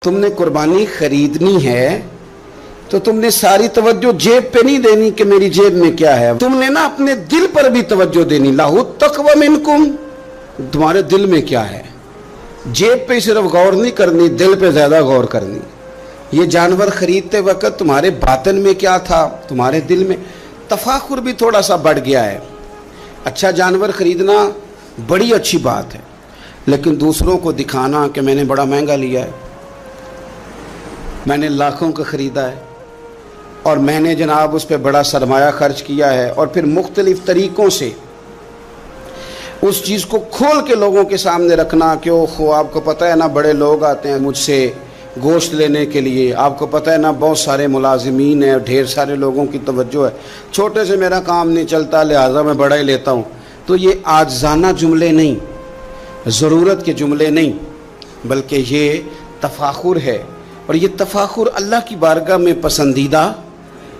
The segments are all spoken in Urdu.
تم نے قربانی خریدنی ہے تو تم نے ساری توجہ جیب پہ نہیں دینی کہ میری جیب میں کیا ہے، تم نے نا اپنے دل پر بھی توجہ دینی. لاہو تقوی منکم، تمہارے دل میں کیا ہے. جیب پہ صرف غور نہیں کرنی، دل پہ زیادہ غور کرنی. یہ جانور خریدتے وقت تمہارے باطن میں کیا تھا، تمہارے دل میں. تفاخر بھی تھوڑا سا بڑھ گیا ہے. اچھا جانور خریدنا بڑی اچھی بات ہے، لیکن دوسروں کو دکھانا کہ میں نے بڑا مہنگا لیا ہے، میں نے لاکھوں کا خریدا ہے، اور میں نے جناب اس پہ بڑا سرمایہ خرچ کیا ہے، اور پھر مختلف طریقوں سے اس چیز کو کھول کے لوگوں کے سامنے رکھنا کہ اوہ آپ کو پتہ ہے نا بڑے لوگ آتے ہیں مجھ سے گوشت لینے کے لیے، آپ کو پتہ ہے نا بہت سارے ملازمین ہیں، ڈھیر سارے لوگوں کی توجہ ہے، چھوٹے سے میرا کام نہیں چلتا لہٰذا میں بڑا ہی لیتا ہوں. تو یہ عاجزانہ جملے نہیں، ضرورت کے جملے نہیں، بلکہ یہ تفاخر ہے. اور یہ تفاخر اللہ کی بارگاہ میں پسندیدہ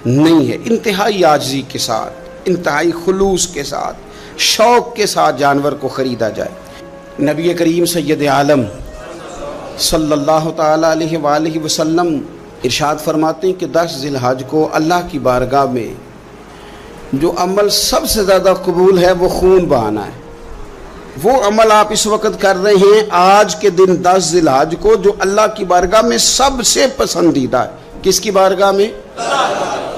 نہیں ہے. انتہائی عاجزی کے ساتھ، انتہائی خلوص کے ساتھ، شوق کے ساتھ جانور کو خریدا جائے. نبی کریم سید عالم صلی اللہ تعالیٰ علیہ وآلہ وسلم ارشاد فرماتے ہیں کہ 10 ذی الحج کو اللہ کی بارگاہ میں جو عمل سب سے زیادہ قبول ہے وہ خون بہانا ہے. وہ عمل آپ اس وقت کر رہے ہیں آج کے دن 10 ذی الحج کو، جو اللہ کی بارگاہ میں سب سے پسندیدہ ہے. کس کی بارگاہ میں؟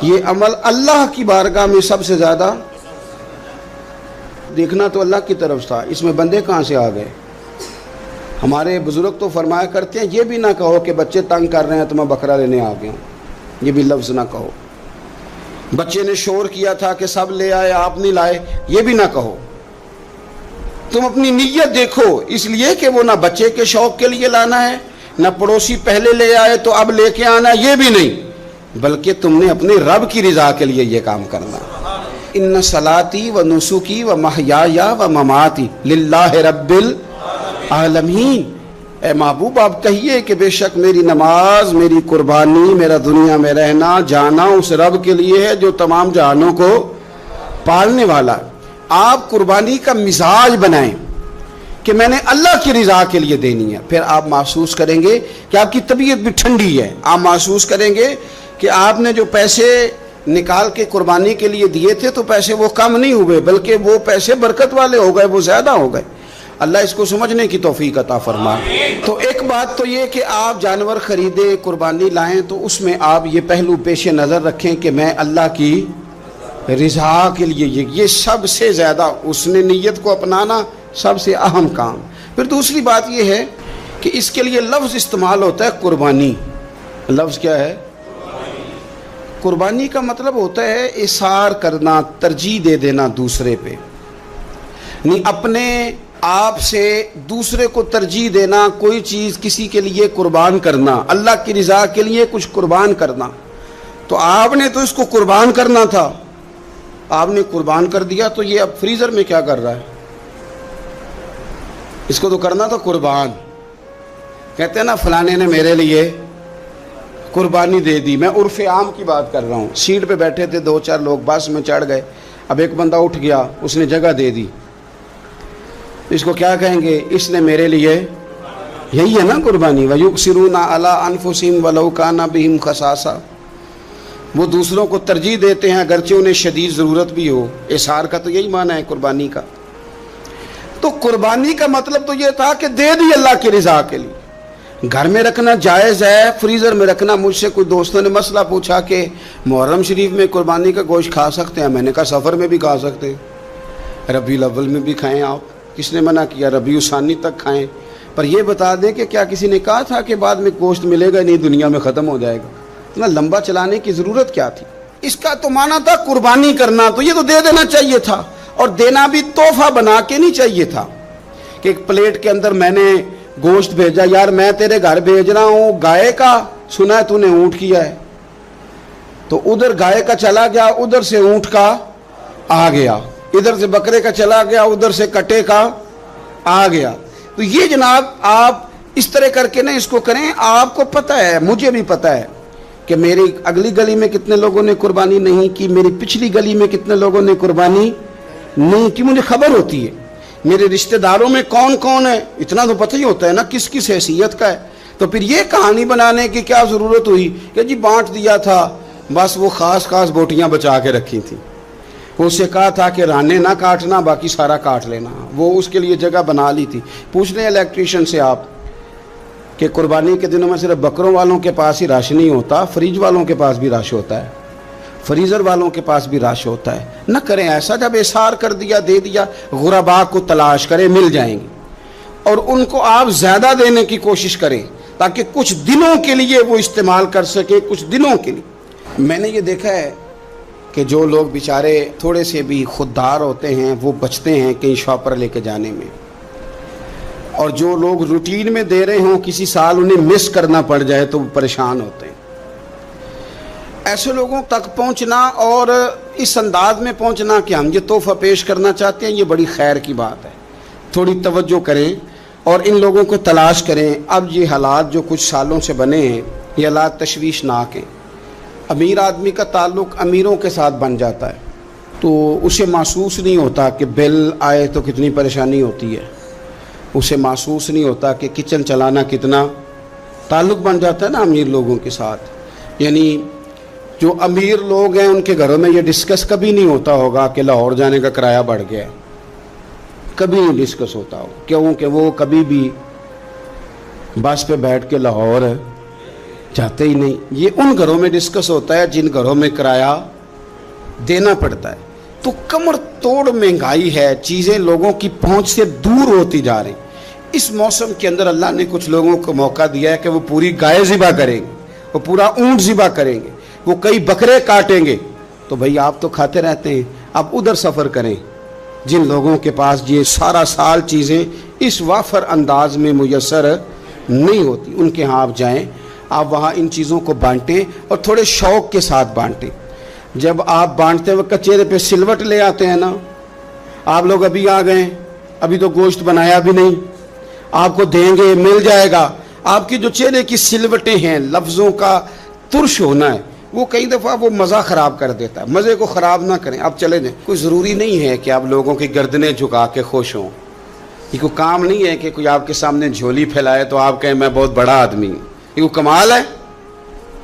یہ عمل اللہ کی بارگاہ میں سب سے زیادہ. دیکھنا تو اللہ کی طرف تھا، اس میں بندے کہاں سے آ گئے؟ ہمارے بزرگ تو فرمایا کرتے ہیں یہ بھی نہ کہو کہ بچے تنگ کر رہے ہیں تو میں بکرا لینے آ گیا ہوں، یہ بھی لفظ نہ کہو. بچے نے شور کیا تھا کہ سب لے آئے آپ نہیں لائے، یہ بھی نہ کہو. تم اپنی نیت دیکھو، اس لیے کہ وہ نہ بچے کے شوق کے لیے لانا ہے، نہ پڑوسی پہلے لے آئے تو اب لے کے آنا، یہ بھی نہیں، بلکہ تم نے اپنے رب کی رضا کے لیے یہ کام کرنا. ان صلاتی و نسکی و محیایا و مماتی للہ رب العالمین. اے محبوب آپ کہیے کہ بے شک میری نماز، میری قربانی، میرا دنیا میں رہنا جانا اس رب کے لیے ہے جو تمام جہانوں کو پالنے والا ہے. آپ قربانی کا مزاج بنائیں کہ میں نے اللہ کی رضا کے لیے دینی ہے. پھر آپ محسوس کریں گے کہ آپ کی طبیعت بھی ٹھنڈی ہے. آپ محسوس کریں گے کہ آپ نے جو پیسے نکال کے قربانی کے لیے دیے تھے تو پیسے وہ کم نہیں ہوئے، بلکہ وہ پیسے برکت والے ہو گئے، وہ زیادہ ہو گئے. اللہ اس کو سمجھنے کی توفیق عطا فرمائے. تو ایک بات تو یہ کہ آپ جانور خریدیں، قربانی لائیں تو اس میں آپ یہ پہلو پیش نظر رکھیں کہ میں اللہ کی رضا کے لیے، یہ سب سے زیادہ اس نے نیت کو اپنانا سب سے اہم کام. پھر دوسری بات یہ ہے کہ اس کے لیے لفظ استعمال ہوتا ہے قربانی. لفظ کیا ہے؟ قربانی کا مطلب ہوتا ہے اثار کرنا، ترجیح دے دینا دوسرے پہ، نہیں اپنے آپ سے دوسرے کو ترجیح دینا، کوئی چیز کسی کے لیے قربان کرنا، اللہ کی رضا کے لیے کچھ قربان کرنا. تو آپ نے تو اس کو قربان کرنا تھا، آپ نے قربان کر دیا، تو یہ اب فریزر میں کیا کر رہا ہے؟ اس کو تو کرنا تھا قربان. کہتے ہیں نا فلانے نے میرے لیے قربانی دے دی. میں عرف عام کی بات کر رہا ہوں. سیٹ پہ بیٹھے تھے 2-4 لوگ، بس میں چڑھ گئے، اب ایک بندہ اٹھ گیا، اس نے جگہ دے دی. اس کو کیا کہیں گے؟ اس نے میرے لیے، یہی ہے نا قربانی. وَيُؤْثِرُونَ عَلَىٰ أَنفُسِهِمْ وَلَوْ كَانَ بِهِمْ خَصَاصَةٌ. وہ دوسروں کو ترجیح دیتے ہیں اگرچہ انہیں شدید ضرورت بھی ہو. اثار کا تو یہی معنی ہے قربانی کا. تو قربانی کا مطلب تو یہ تھا کہ دے دی اللہ کی رضا کے لیے. گھر میں رکھنا جائز ہے، فریزر میں رکھنا. مجھ سے کوئی دوستوں نے مسئلہ پوچھا کہ محرم شریف میں قربانی کا گوشت کھا سکتے ہیں؟ میں نے کہا سفر میں بھی کھا سکتے ہیں، ربیع الاول میں بھی کھائیں. آپ کس نے منع کیا؟ ربیع الثانی تک کھائیں. پر یہ بتا دیں کہ کیا کسی نے کہا تھا کہ بعد میں گوشت ملے گا نہیں، دنیا میں ختم ہو جائے گا؟ اتنا لمبا چلانے کی ضرورت کیا تھی؟ اس کا تو معنی تھا قربانی کرنا. تو یہ تو دے دینا چاہیے تھا، اور دینا بھی تحفہ بنا کے نہیں چاہیے تھا کہ ایک پلیٹ کے اندر میں نے گوشت بھیجا. یار میں تیرے گھر بھیج رہا ہوں گائے کا، سنا ہے تو نے اونٹ کیا ہے، تو ادھر گائے کا چلا گیا، ادھر سے اونٹ کا آ گیا، ادھر سے بکرے کا چلا گیا، ادھر سے کٹے کا آ گیا. تو یہ جناب آپ اس طرح کر کے نہ اس کو کریں. آپ کو پتہ ہے، مجھے بھی پتہ ہے کہ میری اگلی گلی میں کتنے لوگوں نے قربانی نہیں کی، میری پچھلی گلی میں کتنے لوگوں نے قربانی نہیں کی. مجھے خبر ہوتی ہے میرے رشتہ داروں میں کون کون ہے، اتنا تو پتہ ہی ہوتا ہے نا کس کس حیثیت کا ہے. تو پھر یہ کہانی بنانے کی کیا ضرورت ہوئی کہ جی بانٹ دیا تھا، بس وہ خاص بوٹیاں بچا کے رکھی تھیں، اس سے کہا تھا کہ رانے نہ کاٹنا، باقی سارا کاٹ لینا، وہ اس کے لیے جگہ بنا لی تھی۔ پوچھ لیں الیکٹریشین سے آپ کہ قربانی کے دنوں میں صرف بکروں والوں کے پاس ہی رش نہیں ہوتا، فریج والوں کے پاس بھی رش ہوتا ہے، فریزر والوں کے پاس بھی رش ہوتا ہے۔ نہ کریں ایسا، جب احصار کر دیا دے دیا، غربا کو تلاش کریں، مل جائیں گے، اور ان کو آپ زیادہ دینے کی کوشش کریں تاکہ کچھ دنوں کے لیے وہ استعمال کر سکیں، کچھ دنوں کے لیے۔ میں نے یہ دیکھا ہے کہ جو لوگ بیچارے تھوڑے سے بھی خوددار ہوتے ہیں وہ بچتے ہیں کہیں شاپر لے کے جانے میں، اور جو لوگ روٹین میں دے رہے ہوں کسی سال انہیں مس کرنا پڑ جائے تو وہ پریشان ہوتے ہیں۔ ایسے لوگوں تک پہنچنا اور اس انداز میں پہنچنا کہ ہم یہ تحفہ پیش کرنا چاہتے ہیں، یہ بڑی خیر کی بات ہے۔ تھوڑی توجہ کریں اور ان لوگوں کو تلاش کریں۔ اب یہ حالات جو کچھ سالوں سے بنے ہیں یہ حالات تشویشناک ہیں۔ امیر آدمی کا تعلق امیروں کے ساتھ بن جاتا ہے تو اسے محسوس نہیں ہوتا کہ بل آئے تو کتنی پریشانی ہوتی ہے، اسے محسوس نہیں ہوتا کہ کچن چلانا کتنا، تعلق بن جاتا ہے نا امیر لوگوں کے ساتھ۔ یعنی جو امیر لوگ ہیں ان کے گھروں میں یہ ڈسکس کبھی نہیں ہوتا ہوگا کہ لاہور جانے کا کرایہ بڑھ گیا ہے، کبھی نہیں ڈسکس ہوتا ہو، کیونکہ وہ کبھی بھی بس پہ بیٹھ کے لاہور جاتے ہی نہیں۔ یہ ان گھروں میں ڈسکس ہوتا ہے جن گھروں میں کرایہ دینا پڑتا ہے۔ تو کمر توڑ مہنگائی ہے، چیزیں لوگوں کی پہنچ سے دور ہوتی جا رہی۔ اس موسم کے اندر اللہ نے کچھ لوگوں کو موقع دیا ہے کہ وہ پوری گائے ذبح کریں گے، وہ پورا اونٹ ذبح کریں گے، وہ کئی بکرے کاٹیں گے۔ تو بھئی آپ تو کھاتے رہتے ہیں، اب ادھر سفر کریں جن لوگوں کے پاس یہ سارا سال چیزیں اس وافر انداز میں میسر نہیں ہوتی، ان کے ہاں آپ جائیں، آپ وہاں ان چیزوں کو بانٹیں اور تھوڑے شوق کے ساتھ بانٹیں۔ جب آپ بانٹتے وقت چہرے پہ سلوٹ لے آتے ہیں نا، آپ لوگ ابھی آ گئے، ابھی تو گوشت بنایا بھی نہیں، آپ کو دیں گے مل جائے گا، آپ کی جو چہرے کی سلوٹیں ہیں، لفظوں کا ترش ہونا ہے، وہ کئی دفعہ وہ مزہ خراب کر دیتا ہے۔ مزے کو خراب نہ کریں، آپ چلے جائیں۔ کوئی ضروری نہیں ہے کہ آپ لوگوں کی گردنیں جھکا کے خوش ہوں، یہ کوئی کام نہیں ہے کہ کوئی آپ کے سامنے جھولی پھیلائے تو آپ کہیں میں بہت بڑا آدمی ہوں، یہ کوئی کمال ہے؟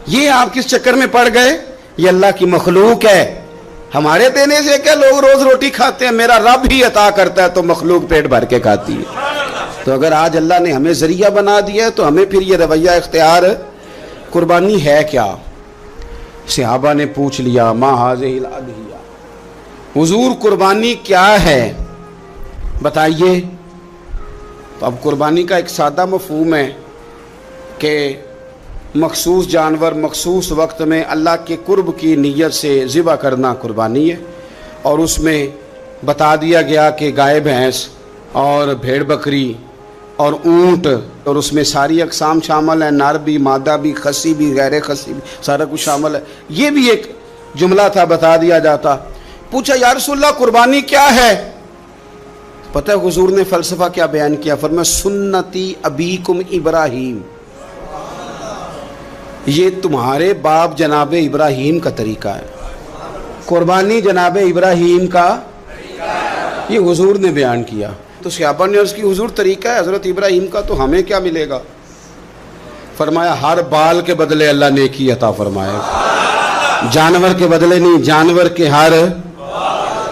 یہ آپ کس چکر میں پڑ گئے؟ یہ اللہ کی مخلوق ہے، ہمارے دینے سے کیا؟ لوگ روز روٹی کھاتے ہیں، میرا رب ہی عطا کرتا ہے تو مخلوق پیٹ بھر کے کھاتی ہے۔ تو اگر آج اللہ نے ہمیں ذریعہ بنا دیا ہے تو ہمیں پھر یہ رویہ اختیار، قربانی ہے کیا؟ صحابہ نے پوچھ لیا ما ھذہ الاضحیہ، حضور قربانی کیا ہے بتائیے۔ تو اب قربانی کا ایک سادہ مفہوم ہے کہ مخصوص جانور مخصوص وقت میں اللہ کے قرب کی نیت سے ذبح کرنا قربانی ہے، اور اس میں بتا دیا گیا کہ گائے بھینس اور بھیڑ بکری اور اونٹ، اور اس میں ساری اقسام شامل ہیں، نر بھی مادہ بھی خصی بھی غیر خصی بھی، سارا کچھ شامل ہے۔ یہ بھی ایک جملہ تھا، بتا دیا جاتا۔ پوچھا یا رسول اللہ قربانی کیا ہے؟ پتہ ہے حضور نے فلسفہ کیا بیان کیا؟ فرمایا سنتی ابیکم ابراہیم، یہ تمہارے باپ جناب ابراہیم کا طریقہ ہے، قربانی جناب ابراہیم کا یہ حضور نے بیان کیا۔ تو صحابہ نے عرض کی حضور طریقہ ہے حضرت ابراہیم کا تو ہمیں کیا ملے گا؟ فرمایا ہر بال کے بدلے اللہ نیکی عطا فرمائے، جانور کے بدلے نہیں، جانور کے ہر۔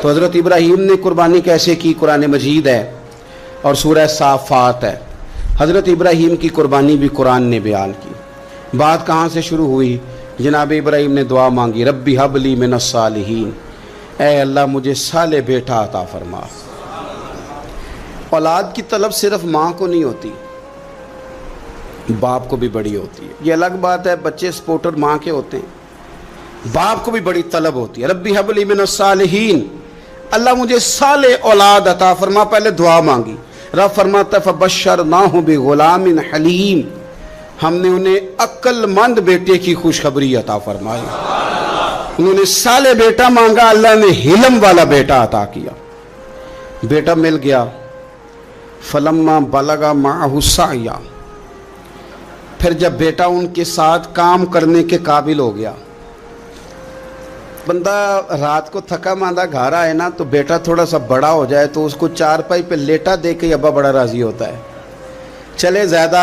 تو حضرت ابراہیم نے قربانی کیسے کی؟ قرآن مجید ہے اور سورہ صافات ہے، حضرت ابراہیم کی قربانی بھی قرآن نے بیان کی۔ بات کہاں سے شروع ہوئی؟ جناب ابراہیم نے دعا مانگی ربی ہب لی من الصالحین، اے اللہ مجھے صالح بیٹا عطا فرما۔ اولاد کی طلب صرف ماں کو نہیں ہوتی، باپ کو بھی بڑی ہوتی ہے۔ یہ الگ بات ہے بچے سپورٹر ماں کے ہوتے ہیں، باپ کو بھی بڑی طلب ہوتی ہے۔ ربی ہب لی من الصالحین، اللہ مجھے صالح اولاد عطا فرما۔ پہلے دعا مانگی، رب فرماتا فبشرناہ بغلام حلیم، ہم نے انہیں عقل مند بیٹے کی خوشخبری عطا فرمائی۔ انہوں نے صالح بیٹا مانگا، اللہ نے حلم والا بیٹا عطا کیا، بیٹا مل گیا۔ فلما بلغ معہ السعی، پھر جب بیٹا ان کے ساتھ کام کرنے کے قابل ہو گیا، بندہ رات کو تھکا ماندہ گھر آئے نا تو بیٹا تھوڑا سا بڑا ہو جائے تو اس کو چارپائی پہ لیٹا دے کے ابا بڑا راضی ہوتا ہے۔ چلے زیادہ